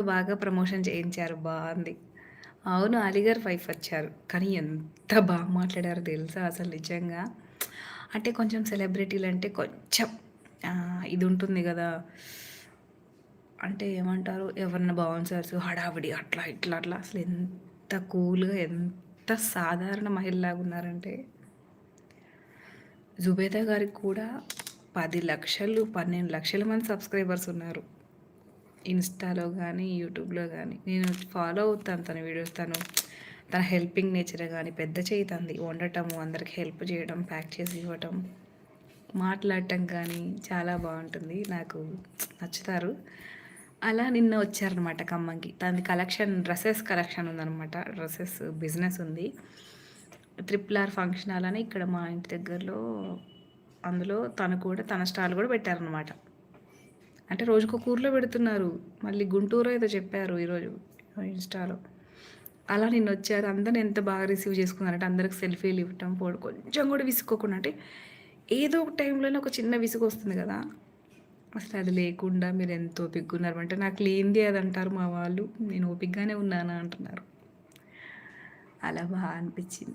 బాగా ప్రమోషన్ చేయించారు. బావుంది. అవును. 'అలీగారు' వైఫ్ వచ్చారు. కానీ ఎంత బాగా మాట్లాడారో తెలుసా అసలు నిజంగా. అంటే కొంచెం సెలబ్రిటీలంటే కొంచెం ఇది ఉంటుంది గదా! అంటే ఏమంటారు? ఎవరన్నా బౌన్సర్స్ హడావిడి అట్లా, ఇట్లా, అట్లా అసలు ఎంత కూల్‌గా ఎంత సాధారణ మహిళలాగున్నారంటే 'జుబేదా' గారికి కూడా 10,00,000, 12,00,000 మంది సబ్స్క్రైబర్స్ ఉన్నారు. ఇన్‌స్టాలో గానీ, యూట్యూబ్‌లో గానీ. నేను ఫాలో అవుతాను తన వీడియోస్. తన హెల్పింగ్ నేచరే గానీ, పెద్ద చెయ్యి తనది. వండటము, అందరికి హెల్ప్ జేయడం, ప్యాక్ చేసి ఇవ్వటం, మాట్లాడటం కానీ చాలా బావుంటుంది. నాకు నచ్చుతారు. అలా నిన్న వచ్చారనమాట ఖమ్మంకి. తనది కలెక్షన్ డ్రెసెస్ కలెక్షన్ ఉందనమాట. డ్రెసెస్ బిజినెస్ ఉంది. ట్రిపుల్ ఆర్ ఫంక్షన్ హాల్ అని ఇక్కడ మా ఇంటి దగ్గరలో అందులో తను కూడా తన స్టాల్ గూడా పెట్టారనమాట. అంటే రోజుకొక ఊర్లో పెడుతున్నారు. మళ్ళీ గుంటూరో ఏదో చెప్పారు ఈరోజు ఇన్‌స్టాలో. అలా నిన్నొచ్చారు. అందరిని ఎంత బాగా రిసీవ్ చేసుకున్నారంటే అందరికి సెల్ఫీలు ఇవ్వటం, కొంచెం కూడా విసుక్కోకుండా అంటే ఏదో ఒక టైంలోనే ఒక చిన్న విసుగొస్తుంది గదా! అసలది లేకుండా మీరెంత ఓపికగున్నారు అంటే నాకు లేనిదే అదంటారు మా వాళ్ళు. నేను ఓపికగానే ఉన్నానా అంటున్నారు. అలా అనిపిచ్చింది.